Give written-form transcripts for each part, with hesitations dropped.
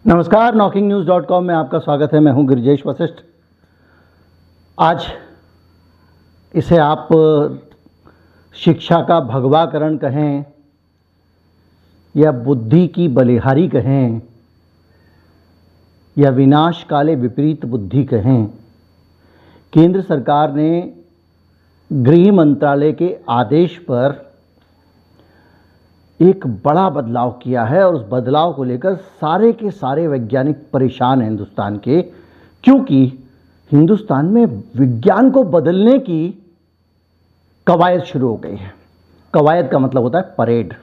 नमस्कार, knocking-news.com में आपका स्वागत है। मैं हूं गिरिजेश वशिष्ठ। आज इसे आप शिक्षा का भगवाकरण कहें या बुद्धि की बलिहारी कहें या विनाश काले विपरीत बुद्धि कहें, केंद्र सरकार ने गृह मंत्रालय के आदेश पर एक बड़ा बदलाव किया है और उस बदलाव को लेकर सारे के सारे वैज्ञानिक परेशान हैं हिंदुस्तान के, क्योंकि हिंदुस्तान में विज्ञान को बदलने की कवायद शुरू हो गई है। कवायद का मतलब होता है परेड।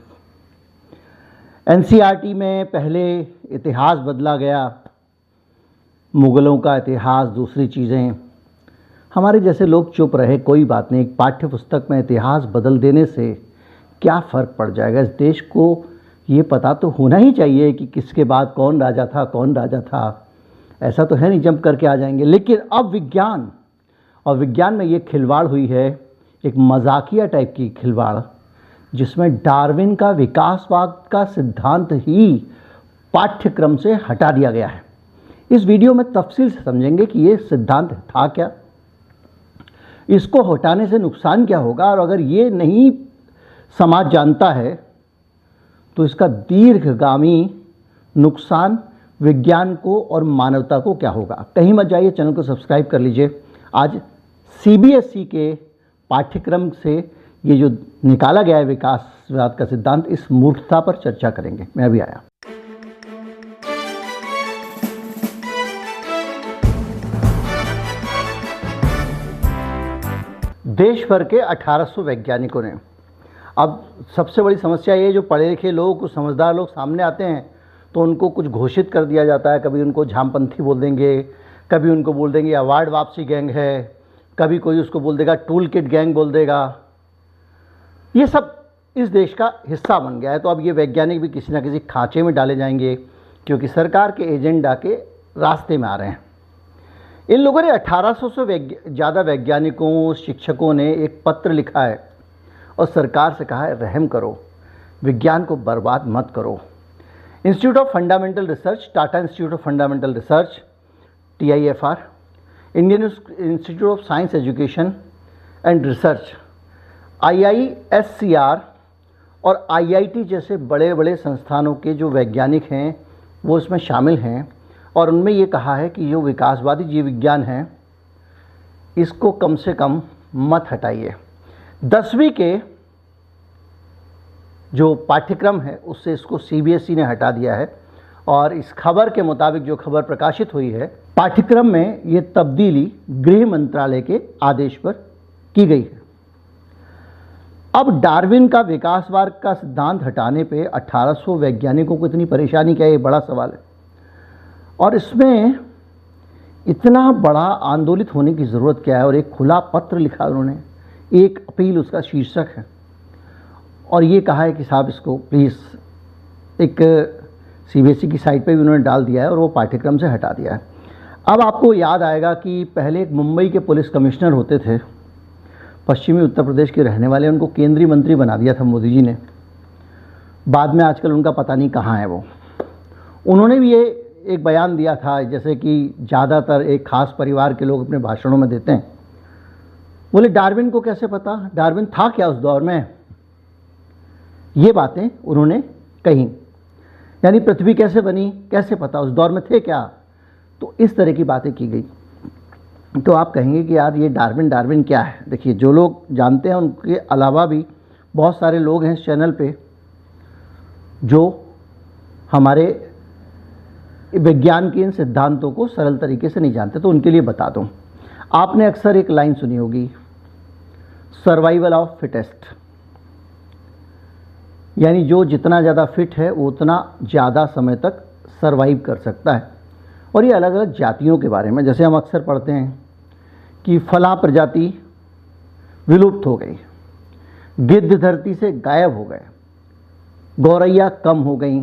एनसीईआरटी में पहले इतिहास बदला गया, मुगलों का इतिहास, दूसरी चीज़ें। हमारे जैसे लोग चुप रहे, कोई बात नहीं, एक पाठ्य पुस्तक में इतिहास बदल देने से क्या फ़र्क पड़ जाएगा। इस देश को ये पता तो होना ही चाहिए कि किसके बाद कौन राजा था, कौन राजा था। ऐसा तो है नहीं जंप करके आ जाएंगे। लेकिन अब विज्ञान में ये खिलवाड़ हुई है, एक मजाकिया टाइप की खिलवाड़, जिसमें डार्विन का विकासवाद का सिद्धांत ही पाठ्यक्रम से हटा दिया गया है। इस वीडियो में तफसील से समझेंगे कि ये सिद्धांत था क्या, इसको हटाने से नुकसान क्या होगा, और अगर ये नहीं समाज जानता है तो इसका दीर्घगामी नुकसान विज्ञान को और मानवता को क्या होगा। कहीं मत जाइए, चैनल को सब्सक्राइब कर लीजिए। आज सीबीएसई के पाठ्यक्रम से ये जो निकाला गया है विकासवाद का सिद्धांत, इस मूर्खता पर चर्चा करेंगे। मैं अभी आया। देश भर के 1800 वैज्ञानिकों ने, अब सबसे बड़ी समस्या ये, जो पढ़े लिखे लोग, कुछ समझदार लोग सामने आते हैं तो उनको कुछ घोषित कर दिया जाता है। कभी उनको झामपंथी बोल देंगे, कभी उनको बोल देंगे अवार्ड वापसी गैंग है, कभी कोई उसको बोल देगा टूल किट गैंग बोल देगा। ये सब इस देश का हिस्सा बन गया है। तो अब ये वैज्ञानिक भी किसी न किसी खांचे में डाले जाएंगे, क्योंकि सरकार के एजेंडा के रास्ते में आ रहे हैं। इन लोगों ने 1800 से ज़्यादा वैज्ञानिकों, शिक्षकों ने एक पत्र लिखा है और सरकार से कहा है, रहम करो, विज्ञान को बर्बाद मत करो। Institute of fundamental research, Tata institute of fundamental research TIFR, Indian institute of science education and research IISCR और IIT जैसे बड़े बड़े संस्थानों के जो वैज्ञानिक हैं वो इसमें शामिल हैं। और उनमें ये कहा है कि जो विकासवादी जीव विज्ञान है, इसको कम से कम मत हटाइए। 10वीं के जो पाठ्यक्रम है उससे इसको सीबीएसई ने हटा दिया है। और इस खबर के मुताबिक, जो खबर प्रकाशित हुई है, पाठ्यक्रम में ये तब्दीली गृह मंत्रालय के आदेश पर की गई है। अब डार्विन का विकासवाद का सिद्धांत हटाने पे 1800 वैज्ञानिकों को इतनी परेशानी क्या है, ये बड़ा सवाल है। और इसमें इतना बड़ा आंदोलित होने की ज़रूरत क्या है। और एक खुला पत्र लिखा उन्होंने, एक अपील, उसका शीर्षक है, और ये कहा है कि साहब इसको प्लीज़, एक सीबीएसई की साइट पे भी उन्होंने डाल दिया है और वो पाठ्यक्रम से हटा दिया है। अब आपको याद आएगा कि पहले एक मुंबई के पुलिस कमिश्नर होते थे, पश्चिमी उत्तर प्रदेश के रहने वाले, उनको केंद्रीय मंत्री बना दिया था मोदी जी ने। बाद में आजकल उनका पता नहीं कहाँ है वो। उन्होंने भी ये एक बयान दिया था, जैसे कि ज़्यादातर एक ख़ास परिवार के लोग अपने भाषणों में देते हैं। बोले डार्विन को कैसे पता, डार्विन था क्या उस दौर में। ये बातें उन्होंने कही, यानी पृथ्वी कैसे बनी, कैसे पता, उस दौर में थे क्या। तो इस तरह की बातें की गई। तो आप कहेंगे कि यार ये डार्विन क्या है। देखिए, जो लोग जानते हैं उनके अलावा भी बहुत सारे लोग हैं इस चैनल पे जो हमारे विज्ञान के इन सिद्धांतों को सरल तरीके से नहीं जानते। तो उनके लिए बता दूं, आपने अक्सर एक लाइन सुनी होगी, सर्वाइवल ऑफ फिटेस्ट, यानी जो जितना ज़्यादा फिट है वो उतना ज़्यादा समय तक सर्वाइव कर सकता है। और ये अलग अलग जातियों के बारे में, जैसे हम अक्सर पढ़ते हैं कि फलां प्रजाति विलुप्त हो गई, गिद्ध धरती से गायब हो गए, गौरैया कम हो गई,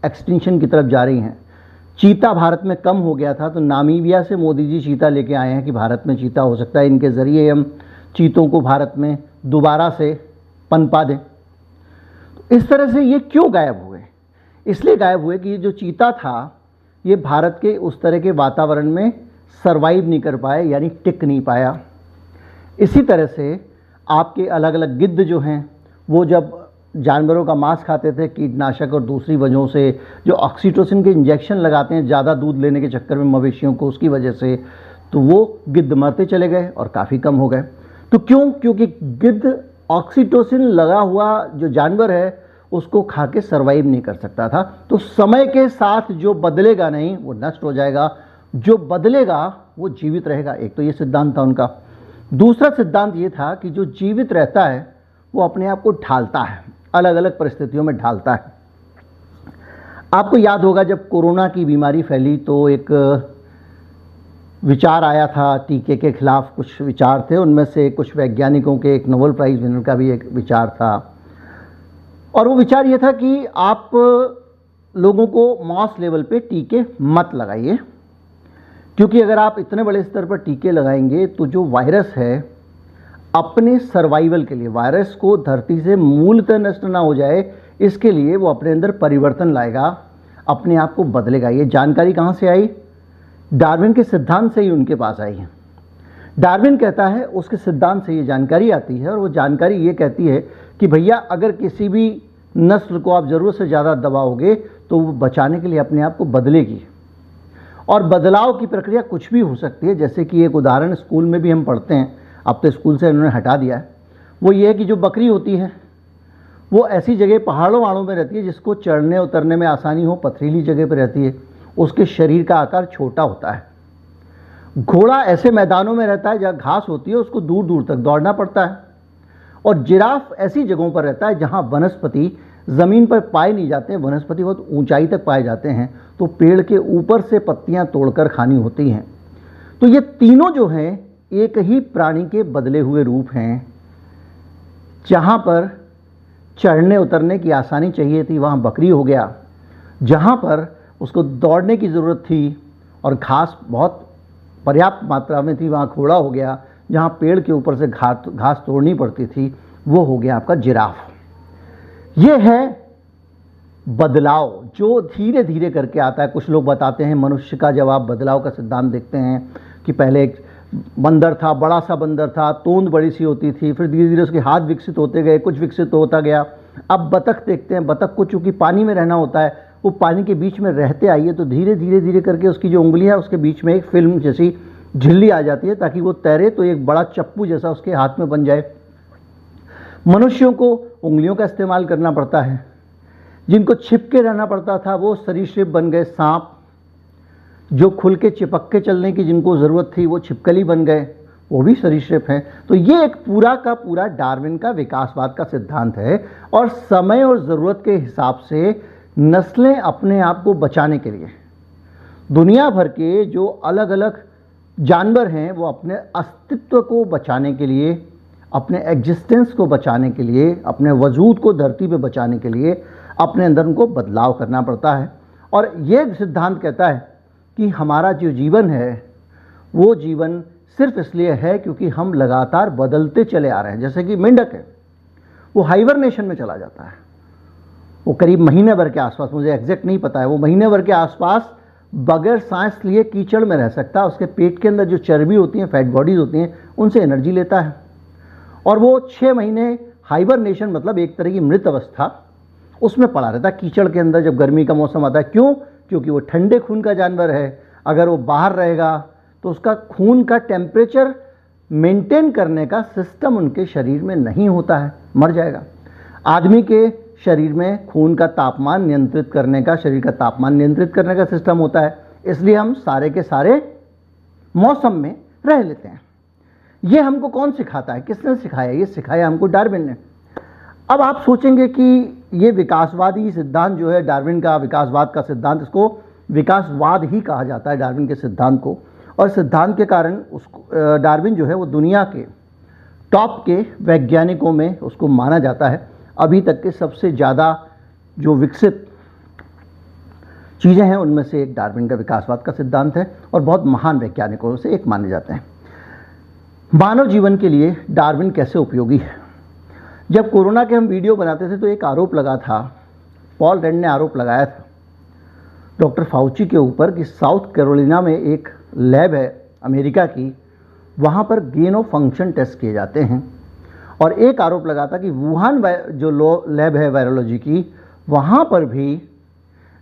एक्सटिंक्शन की तरफ जा रही हैं, चीता भारत में कम हो गया था, तो नामीबिया से मोदी जी चीता लेके आए हैं कि भारत में चीता हो सकता है, इनके ज़रिए हम चीतों को भारत में दोबारा से पनपा दें। तो इस तरह से ये क्यों गायब हुए? इसलिए गायब हुए कि ये जो चीता था ये भारत के उस तरह के वातावरण में सरवाइव नहीं कर पाए, यानी टिक नहीं पाया। इसी तरह से आपके अलग अलग गिद्ध जो हैं वो जब जानवरों का मांस खाते थे कीटनाशक और दूसरी वजहों से, जो ऑक्सीटोसिन के इंजेक्शन लगाते हैं ज़्यादा दूध लेने के चक्कर में मवेशियों को, उसकी वजह से तो वो गिद्ध मरते चले गए और काफ़ी कम हो गए। तो क्यों? क्योंकि गिद्ध ऑक्सीटोसिन लगा हुआ जो जानवर है उसको खा के सर्वाइव नहीं कर सकता था। तो समय के साथ जो बदलेगा नहीं वो नष्ट हो जाएगा, जो बदलेगा वो जीवित रहेगा। एक तो ये सिद्धांत था उनका। दूसरा सिद्धांत ये था कि जो जीवित रहता है वो अपने आप को ढालता है, अलग अलग परिस्थितियों में ढालता है। आपको याद होगा जब कोरोना की बीमारी फैली तो एक विचार आया था टीके के खिलाफ, कुछ विचार थे, उनमें से कुछ वैज्ञानिकों के, एक नोबेल प्राइज़ विनर का भी एक विचार था। और वो विचार ये था कि आप लोगों को मास लेवल पे टीके मत लगाइए, क्योंकि अगर आप इतने बड़े स्तर पर टीके लगाएंगे तो जो वायरस है अपने सर्वाइवल के लिए, वायरस को धरती से मूलतः नष्ट ना हो जाए इसके लिए वो अपने अंदर परिवर्तन लाएगा, अपने आप को बदलेगा। ये जानकारी कहाँ से आई? डार्विन के सिद्धांत से ही उनके पास आई है। डार्विन कहता है, उसके सिद्धांत से ये जानकारी आती है, और वो जानकारी ये कहती है कि भैया अगर किसी भी नस्ल को आप ज़रूरत से ज़्यादा दबाओगे तो वो बचाने के लिए अपने आप को बदलेगी। और बदलाव की प्रक्रिया कुछ भी हो सकती है, जैसे कि एक उदाहरण स्कूल में भी हम पढ़ते हैं, अब तो स्कूल से इन्होंने हटा दिया है। वो ये है कि जो बकरी होती है वो ऐसी जगह पहाड़ों वहाड़ों में रहती है जिसको चढ़ने उतरने में आसानी हो, पथरीली जगह पर रहती है, उसके शरीर का आकार छोटा होता है। घोड़ा ऐसे मैदानों में रहता है जहाँ घास होती है, उसको दूर दूर तक दौड़ना पड़ता है। और जिराफ ऐसी जगहों पर रहता है जहाँ वनस्पति ज़मीन पर पाए नहीं जाते हैं, वनस्पति बहुत ऊंचाई तक पाए जाते हैं, तो पेड़ के ऊपर से पत्तियाँ तोड़कर खानी होती हैं। तो ये तीनों जो हैं एक ही प्राणी के बदले हुए रूप हैं। जहाँ पर चढ़ने उतरने की आसानी चाहिए थी वहाँ बकरी हो गया, जहाँ पर उसको दौड़ने की ज़रूरत थी और घास बहुत पर्याप्त मात्रा में थी वहाँ घोड़ा हो गया, जहाँ पेड़ के ऊपर से घास तोड़नी पड़ती थी वो हो गया आपका जिराफ। ये है बदलाव जो धीरे धीरे करके आता है। कुछ लोग बताते हैं मनुष्य का, जब आप बदलाव का सिद्धांत देखते हैं कि पहले एक बंदर था, बड़ा सा बंदर था, तोंद बड़ी सी होती थी, फिर धीरे धीरे उसके हाथ विकसित होते गए, कुछ विकसित होता गया। अब बतख देखते हैं, बतख को चूँकि पानी में रहना होता है, वो पानी के बीच में रहते आइए तो धीरे धीरे धीरे करके उसकी जो उंगलियां है उसके बीच में एक फिल्म जैसी झिल्ली आ जाती है ताकि वो तैरे तो एक बड़ा चप्पू जैसा उसके हाथ में बन जाए। मनुष्यों को उंगलियों का इस्तेमाल करना पड़ता है, जिनको छिपके रहना पड़ता था वो सरीसृप बन गए, सांप। जो खुल के चिपक के चलने की जिनको ज़रूरत थी वो छिपकली बन गए, वो भी सरीसृप हैं। तो ये एक पूरा का पूरा डार्विन का विकासवाद का सिद्धांत है। और समय और ज़रूरत के हिसाब से नस्लें अपने आप को बचाने के लिए, दुनिया भर के जो अलग अलग जानवर हैं वो अपने अस्तित्व को बचाने के लिए, अपने एग्जिस्टेंस को बचाने के लिए, अपने वजूद को धरती पे बचाने के लिए अपने अंदर उनको बदलाव करना पड़ता है। और ये सिद्धांत कहता है कि हमारा जो जीवन है वो जीवन सिर्फ इसलिए है क्योंकि हम लगातार बदलते चले आ रहे हैं। जैसे कि मेंढक है, वो हाइबरनेशन में चला जाता है, वो करीब महीने भर के आसपास, मुझे एग्जैक्ट नहीं पता है, वो महीने भर के आसपास बगैर सांस लिए कीचड़ में रह सकता है। उसके पेट के अंदर जो चर्बी होती हैं, फैट बॉडीज होती हैं, उनसे एनर्जी लेता है। और वो 6 महीने हाइबरनेशन मतलब एक तरह की मृत अवस्था उसमें पड़ा रहता है कीचड़ के अंदर जब गर्मी का मौसम आता है। क्यों? क्योंकि वो ठंडे खून का जानवर है। अगर वो बाहर रहेगा तो उसका खून का टेम्परेचर मेंटेन करने का सिस्टम उनके शरीर में नहीं होता है, मर जाएगा। आदमी के शरीर में खून का तापमान नियंत्रित करने का, शरीर का तापमान नियंत्रित करने का सिस्टम होता है, इसलिए हम सारे के सारे मौसम में रह लेते हैं। ये हमको कौन सिखाता है? किसने सिखाया? ये सिखाया हमको डार्विन ने। अब आप सोचेंगे कि ये विकासवादी सिद्धांत जो है डार्विन का, विकासवाद का सिद्धांत, इसको विकासवाद ही कहा जाता है डार्विन के सिद्धांत को। और सिद्धांत के कारण उसको डार्विन जो है वो दुनिया के टॉप के वैज्ञानिकों में उसको माना जाता है। अभी तक के सबसे ज़्यादा जो विकसित चीज़ें हैं उनमें से एक डार्विन का विकासवाद का सिद्धांत है और बहुत महान वैज्ञानिकों से एक माने जाते हैं। मानव जीवन के लिए डार्विन कैसे उपयोगी है? जब कोरोना के हम वीडियो बनाते थे तो एक आरोप लगा था, पॉल रेंड ने आरोप लगाया था। डॉक्टर फाउची के ऊपर कि साउथ कैरोलिना में एक लैब है अमेरिका की, वहाँ पर गेन ऑफ फंक्शन टेस्ट किए जाते हैं, और एक आरोप लगा था कि वुहान जो लैब है वायरोलॉजी की, वहाँ पर भी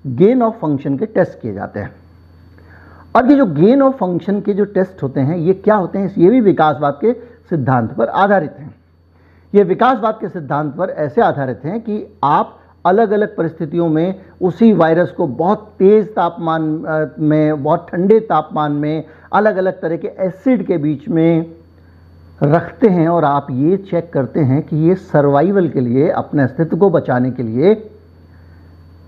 गेन ऑफ फंक्शन के टेस्ट किए जाते हैं। और ये जो गेन ऑफ फंक्शन के जो टेस्ट होते हैं ये क्या होते हैं, ये भी विकासवाद के सिद्धांत पर आधारित हैं। ये विकासवाद के सिद्धांत पर ऐसे आधारित हैं कि आप अलग अलग परिस्थितियों में उसी वायरस को बहुत तेज़ तापमान में, बहुत ठंडे तापमान में, अलग अलग तरह के एसिड के बीच में रखते हैं, और आप ये चेक करते हैं कि ये सर्वाइवल के लिए, अपने अस्तित्व को बचाने के लिए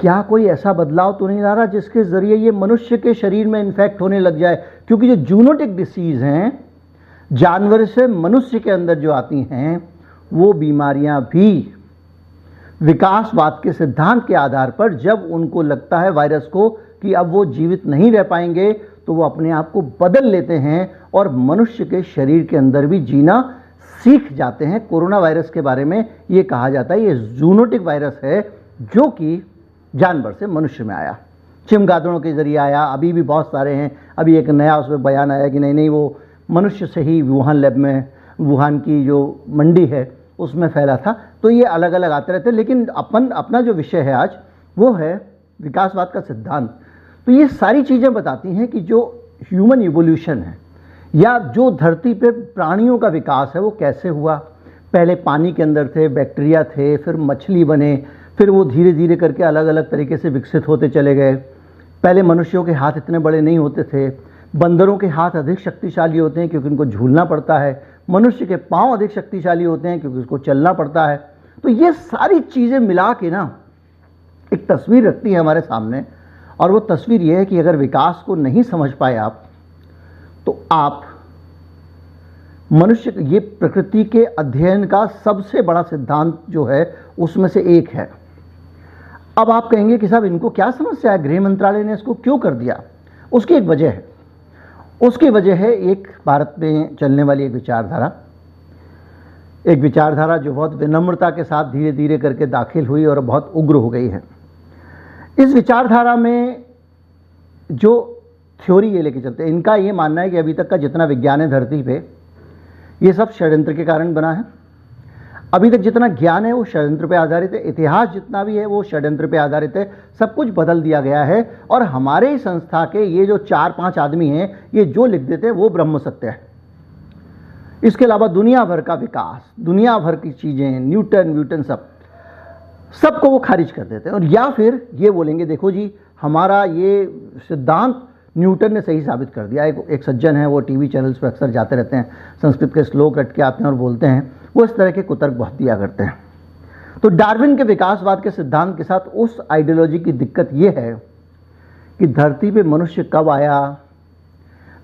क्या कोई ऐसा बदलाव तो नहीं आ रहा जिसके ज़रिए ये मनुष्य के शरीर में इन्फेक्ट होने लग जाए। क्योंकि जो जूनोटिक डिसीज़ हैं, जानवर से मनुष्य के अंदर जो आती हैं, वो बीमारियां भी विकासवाद के सिद्धांत के आधार पर जब उनको लगता है वायरस को कि अब वो जीवित नहीं रह पाएंगे, तो वो अपने आप को बदल लेते हैं और मनुष्य के शरीर के अंदर भी जीना सीख जाते हैं। कोरोना वायरस के बारे में ये कहा जाता है ये जूनोटिक वायरस है जो कि जानवर से मनुष्य में आया, चमगादड़ों के जरिए आया। अभी भी बहुत सारे हैं, अभी एक नया उसमें बयान आया कि नहीं वो मनुष्य से ही वुहान लैब में, वुहान की जो मंडी है उसमें फैला था। तो ये अलग अलग आते रहते हैं, लेकिन अपना जो विषय है आज वो है विकासवाद का सिद्धांत। तो ये सारी चीज़ें बताती हैं कि जो ह्यूमन इवोल्यूशन है या जो धरती पे प्राणियों का विकास है वो कैसे हुआ। पहले पानी के अंदर थे, बैक्टीरिया थे, फिर मछली बने, फिर वो धीरे धीरे करके अलग अलग तरीके से विकसित होते चले गए। पहले मनुष्यों के हाथ इतने बड़े नहीं होते थे, बंदरों के हाथ अधिक शक्तिशाली होते हैं क्योंकि उनको झूलना पड़ता है, मनुष्य के पांव अधिक शक्तिशाली होते हैं क्योंकि उसको चलना पड़ता है। तो ये सारी चीज़ें मिला के ना एक तस्वीर रखती है हमारे सामने, और वो तस्वीर ये है कि अगर विकास को नहीं समझ पाए आप, तो आप मनुष्य, ये प्रकृति के अध्ययन का सबसे बड़ा सिद्धांत जो है उसमें से एक है। अब आप कहेंगे कि साहब इनको क्या समस्या है, गृह मंत्रालय ने इसको क्यों कर दिया। उसकी एक वजह है, उसकी वजह है एक भारत में चलने वाली एक विचारधारा जो बहुत विनम्रता के साथ धीरे धीरे करके दाखिल हुई और बहुत उग्र हो गई है। इस विचारधारा में जो थ्योरी ये लेके चलते हैं, इनका ये मानना है कि अभी तक का जितना विज्ञान है धरती पे, ये सब षड्यंत्र के कारण बना है। अभी तक जितना ज्ञान है वो षड्यंत्र पे आधारित है, इतिहास जितना भी है वो षड्यंत्र पे आधारित है। सब कुछ बदल दिया गया है, और हमारे संस्था के ये जो 4-5 आदमी हैं, ये जो लिख देते हैं वो ब्रह्म सत्य है। इसके अलावा दुनिया भर का विकास, दुनिया भर की चीज़ें, न्यूटन सबको वो खारिज कर देते हैं। और या फिर ये बोलेंगे देखो जी हमारा ये सिद्धांत न्यूटन ने सही साबित कर दिया। एक सज्जन है, वो टीवी चैनल्स पर अक्सर जाते रहते हैं, संस्कृत के श्लोक रट के आते हैं और बोलते हैं, वो इस तरह के कुतर्क बहुत दिया करते हैं। तो डार्विन के विकासवाद के सिद्धांत के साथ उस आइडियोलॉजी की दिक्कत ये है कि धरती पे मनुष्य कब आया,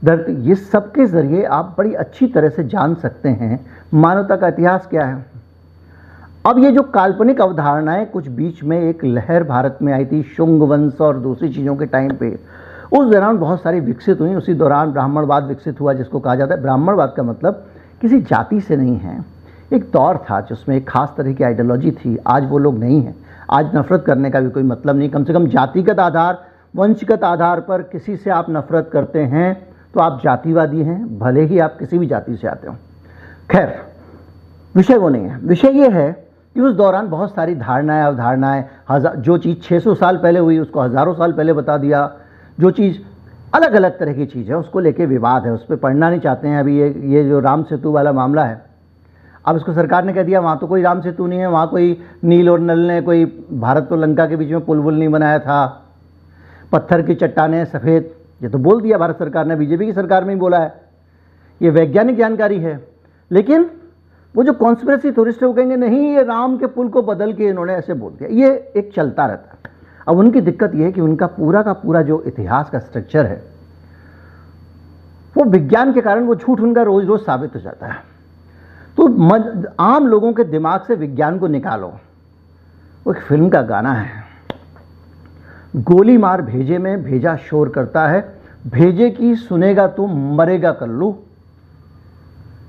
धरती, ये सब के जरिए आप बड़ी अच्छी तरह से जान सकते हैं मानवता का इतिहास क्या है। अब ये जो काल्पनिक अवधारणाएं कुछ बीच में एक लहर भारत में आई थी शुंग वंश और दूसरी चीज़ों के टाइम पे, उस दौरान बहुत सारी विकसित हुई। उसी दौरान ब्राह्मणवाद विकसित हुआ, जिसको कहा जाता है, ब्राह्मणवाद का मतलब किसी जाति से नहीं है। एक दौर था जिसमें एक खास तरह की आइडियोलॉजी थी, आज वो लोग नहीं हैं। आज नफरत करने का भी कोई मतलब नहीं, कम से कम जातिगत आधार, वंशगत आधार पर किसी से आप नफरत करते हैं तो आप जातिवादी हैं, भले ही आप किसी भी जाति से आते हो। खैर, विषय वो नहीं है। विषय ये है कि उस दौरान बहुत सारी धारणाएं, अवधारणाएं, जो चीज़ 600 साल पहले हुई उसको हज़ारों साल पहले बता दिया। जो चीज़ अलग अलग तरह की चीज़ है उसको लेके विवाद है, उस पर पढ़ना नहीं चाहते हैं। अभी ये जो राम सेतु वाला मामला है, अब इसको सरकार ने कह दिया वहाँ तो कोई राम सेतु नहीं है, वहाँ कोई नील और नल ने कोई भारत और लंका के बीच में पुल नहीं बनाया था, पत्थर की चट्टानें सफ़ेद, ये तो बोल दिया भारत सरकार ने, बीजेपी की सरकार में ही बोला है। ये वैज्ञानिक जानकारी है। लेकिन वो जो कॉन्स्पिरेसी थ्योरिस्ट है वो कहेंगे नहीं, ये राम के पुल को बदल के इन्होंने ऐसे बोल दिया। ये एक चलता रहता है। अब उनकी दिक्कत ये है कि उनका पूरा का पूरा जो इतिहास का स्ट्रक्चर है वो विज्ञान के कारण वो झूठ उनका रोज रोज साबित हो जाता है। तो आम लोगों के दिमाग से विज्ञान को निकालो। वो एक फिल्म का गाना है, गोली मार भेजे में भेजा शोर करता है, भेजे की सुनेगा तू मरेगा कल्लू।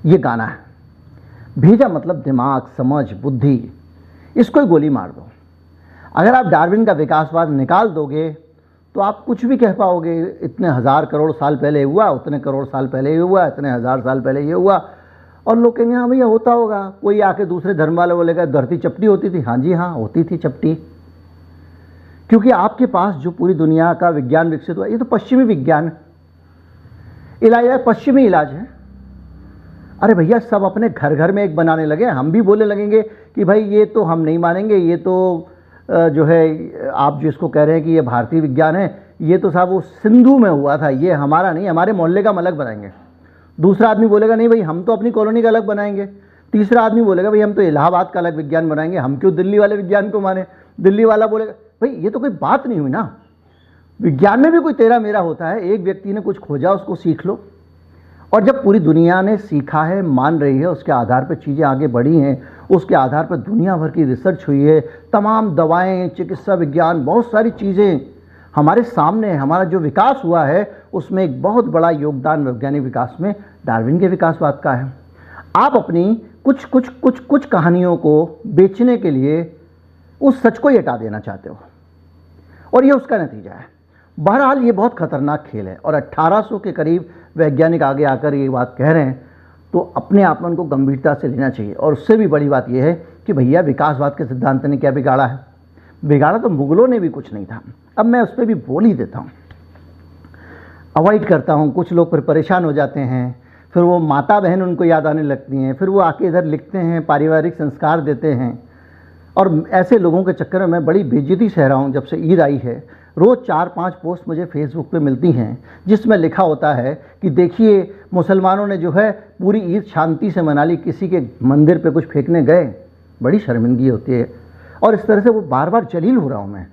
ये गाना है। भेजा मतलब दिमाग, समझ, बुद्धि, इसको ही गोली मार दो। अगर आप डार्विन का विकासवाद निकाल दोगे तो आप कुछ भी कह पाओगे, इतने हज़ार करोड़ साल पहले हुआ, उतने करोड़ साल पहले ये हुआ, इतने हज़ार साल पहले ये हुआ, और लोग कहेंगे हाँ भैया होता होगा। कोई आके दूसरे धर्म वाले बोलेगा धरती चपटी होती थी, हाँ जी हाँ होती थी चपटी। क्योंकि आपके पास जो पूरी दुनिया का विज्ञान विकसित हुआ, ये तो पश्चिमी विज्ञान इलाज है, पश्चिमी इलाज है। अरे भैया सब अपने घर घर में एक बनाने लगे, हम भी बोलने लगेंगे कि भाई ये तो हम नहीं मानेंगे, ये तो जो है आप जिसको कह रहे हैं कि ये भारतीय विज्ञान है, ये तो साहब वो सिंधु में हुआ था, ये हमारा नहीं, हमारे मोहल्ले का हम अलग बनाएंगे। दूसरा आदमी बोलेगा नहीं भाई हम तो अपनी कॉलोनी का अलग बनाएंगे। तीसरा आदमी बोलेगा भाई हम तो इलाहाबाद का अलग विज्ञान बनाएंगे, हम क्यों दिल्ली वाले विज्ञान को माने। दिल्ली वाला बोलेगा भाई ये तो कोई बात नहीं हुई ना, विज्ञान में भी कोई तेरा मेरा होता है, एक व्यक्ति ने कुछ खोजा उसको सीख लो। और जब पूरी दुनिया ने सीखा है, मान रही है, उसके आधार पर चीज़ें आगे बढ़ी हैं, उसके आधार पर दुनिया भर की रिसर्च हुई है, तमाम दवाएं, चिकित्सा विज्ञान, बहुत सारी चीज़ें हमारे सामने, हमारा जो विकास हुआ है उसमें एक बहुत बड़ा योगदान वैज्ञानिक विकास में डार्विन के विकासवाद का है। आप अपनी कुछ कहानियों को बेचने के लिए उस सच को ही हटा देना चाहते हो, और ये उसका नतीजा है। बहरहाल ये बहुत खतरनाक खेल है, और 1800 के करीब वैज्ञानिक आगे आकर ये बात कह रहे हैं, तो अपने आप में उनको गंभीरता से लेना चाहिए। और उससे भी बड़ी बात यह है कि भैया विकासवाद के सिद्धांत ने क्या बिगाड़ा है? बिगाड़ा तो मुगलों ने भी कुछ नहीं था। अब मैं उस पर भी बोल ही देता हूँ, अवॉइड करता हूँ। कुछ लोग फिर परेशान हो जाते हैं, फिर वो माता बहन उनको याद आने लगती हैं, फिर वो आके इधर लिखते हैं, पारिवारिक संस्कार देते हैं, और ऐसे लोगों के चक्कर में मैं बड़ी बेइज्जती सह रहा हूँ। जब से ईद आई है, रोज़ 4-5 पोस्ट मुझे फेसबुक पे मिलती हैं जिसमें लिखा होता है कि देखिए मुसलमानों ने जो है पूरी ईद शांति से मना ली, किसी के मंदिर पे कुछ फेंकने गए। बड़ी शर्मिंदगी होती है, और इस तरह से वो बार बार जलील हो रहा हूँ मैं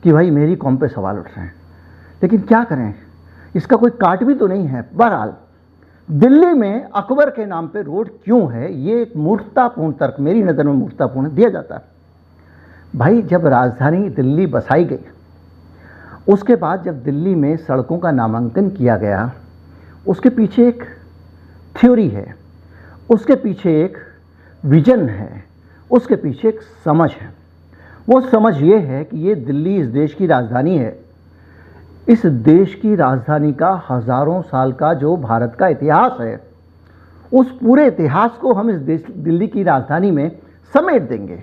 कि भाई मेरी कौम पे सवाल उठ रहे हैं, लेकिन क्या करें, इसका कोई काट भी तो नहीं है। बहरहाल दिल्ली में अकबर के नाम पे रोड क्यों है, ये एक मूर्खतापूर्ण तर्क, मेरी नज़र में मूर्खतापूर्ण दिया जाता है। भाई जब राजधानी दिल्ली बसाई गई, उसके बाद जब दिल्ली में सड़कों का नामांकन किया गया, उसके पीछे एक थ्योरी है, उसके पीछे एक विजन है, उसके पीछे एक समझ है। वो समझ ये है कि ये दिल्ली इस देश की राजधानी है। इस देश की राजधानी का हज़ारों साल का जो भारत का इतिहास है, उस पूरे इतिहास को हम इस दिल्ली की राजधानी में समेट देंगे।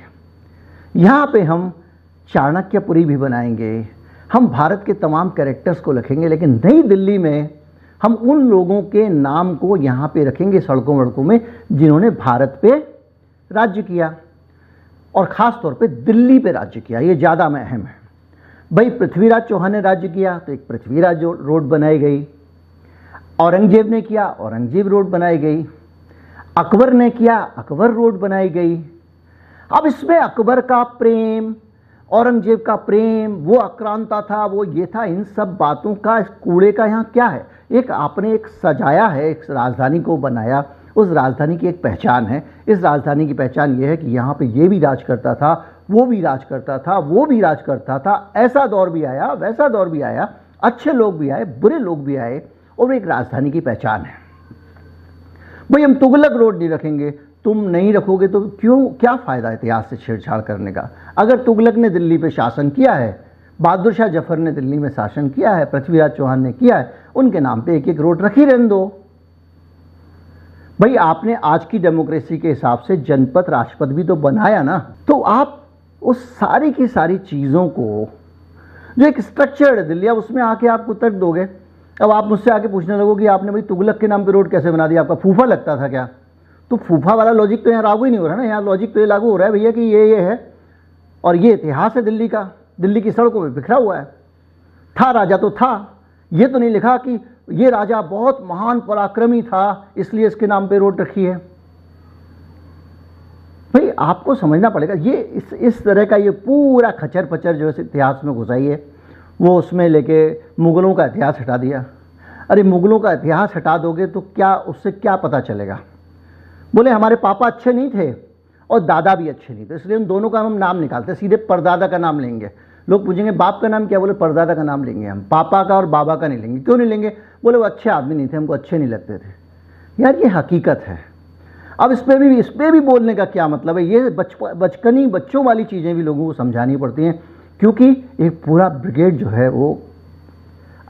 यहाँ पे हम चाणक्यपुरी भी बनाएंगे, हम भारत के तमाम कैरेक्टर्स को रखेंगे, लेकिन नई दिल्ली में हम उन लोगों के नाम को यहाँ पे रखेंगे सड़कों वड़कों में जिन्होंने भारत पे राज्य किया, और ख़ास तौर पे दिल्ली पे राज्य किया। ये ज़्यादा में अहम है। भाई पृथ्वीराज चौहान ने राज्य किया तो एक पृथ्वीराज रोड बनाई गई, औरंगजेब ने किया औरंगजेब रोड बनाई गई, अकबर ने किया अकबर रोड बनाई गई। अब इसमें अकबर का प्रेम, औरंगजेब का प्रेम, वो आक्रांता था, वो ये था, इन सब बातों का, इस कूड़े का यहाँ क्या है? एक आपने एक सजाया है, एक राजधानी को बनाया, उस राजधानी की एक पहचान है। इस राजधानी की पहचान ये है कि यहाँ पे ये भी राज करता था, वो भी राज करता था, वो भी राज करता था, ऐसा दौर भी आया, वैसा दौर भी आया, अच्छे लोग भी आए, बुरे लोग भी आए, और एक राजधानी की पहचान है। भाई हम तुगलक रोड नहीं रखेंगे, तुम नहीं रखोगे तो क्यों, क्या फ़ायदा इतिहास से छेड़छाड़ करने का? अगर तुगलक ने दिल्ली पे शासन किया है, बहादुर शाह जफर ने दिल्ली में शासन किया है, पृथ्वीराज चौहान ने किया है, उनके नाम पे एक एक रोड रखी रहने दो। भाई आपने आज की डेमोक्रेसी के हिसाब से जनपद राष्ट्रपद भी तो बनाया ना, तो आप उस सारी की सारी चीज़ों को, जो एक स्ट्रक्चर्ड है दिल्ली, अब उसमें आके आप तर्क दोगे। अब आप मुझसे आके पूछने लगो कि आपने भाई तुगलक के नाम पे रोड कैसे बना दिया, आपका फूफा लगता था क्या? तो फूफा वाला लॉजिक तो यहाँ लागू ही नहीं हो रहा ना। यहाँ लॉजिक तो ये लागू हो रहा है भैया कि ये है, और ये इतिहास है दिल्ली का, दिल्ली की सड़कों में बिखरा हुआ है। था राजा तो था, ये तो नहीं लिखा कि ये राजा बहुत महान पराक्रमी था इसलिए इसके नाम पे रोड रखी है। भाई आपको समझना पड़ेगा, ये इस तरह का ये पूरा खचर पचर जो है इतिहास में घुसाई है, वो उसमें लेके मुगलों का इतिहास हटा दिया। अरे मुगलों का इतिहास हटा दोगे तो क्या, उससे क्या पता चलेगा? बोले हमारे पापा अच्छे नहीं थे और दादा भी अच्छे नहीं थे, इसलिए उन दोनों का हम नाम निकालते, सीधे परदादा का नाम लेंगे। लोग पूछेंगे बाप का नाम क्या? बोले परदादा का नाम लेंगे हम, पापा का और बाबा का नहीं लेंगे। क्यों नहीं लेंगे? बोले वो अच्छे आदमी नहीं थे, हमको अच्छे नहीं लगते थे। यार ये हकीकत है। अब इस पर भी बोलने का क्या मतलब है? ये बचपनी बच्चों वाली चीज़ें भी लोगों को समझानी पड़ती हैं, क्योंकि एक पूरा ब्रिगेड जो है वो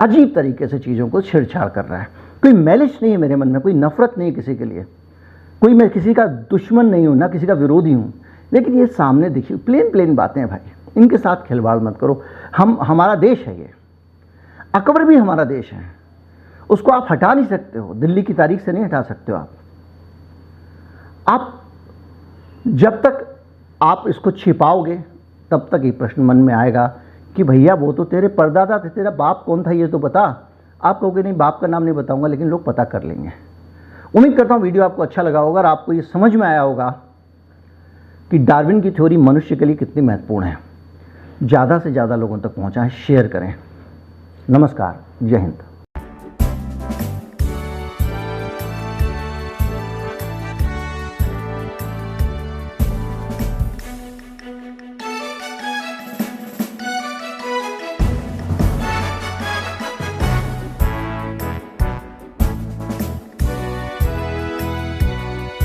अजीब तरीके से चीज़ों को छेड़छाड़ कर रहा है। कोई मैलिश नहीं है मेरे मन में, कोई नफरत नहीं है किसी के लिए, कोई मैं किसी का दुश्मन नहीं हूँ ना किसी का विरोधी हूँ, लेकिन ये सामने देखिए प्लेन बातें हैं भाई, इनके साथ खिलवाड़ मत करो। हमारा देश है ये, अकबर भी हमारा देश है, उसको आप हटा नहीं सकते हो, दिल्ली की तारीख से नहीं हटा सकते हो आप जब तक आप इसको छिपाओगे तब तक ये प्रश्न मन में आएगा कि भैया वो तो तेरे परदादा थे, तेरा बाप कौन था ये तो बता। आप कहोगे नहीं बाप का नाम नहीं बताऊंगा, लेकिन लोग पता कर लेंगे। उम्मीद करता हूँ वीडियो आपको अच्छा लगा होगा और आपको ये समझ में आया होगा कि डार्विन की थ्योरी मनुष्य के लिए कितनी महत्वपूर्ण है। ज़्यादा से ज़्यादा लोगों तक पहुँचाएं, शेयर करें। नमस्कार, जय हिंद।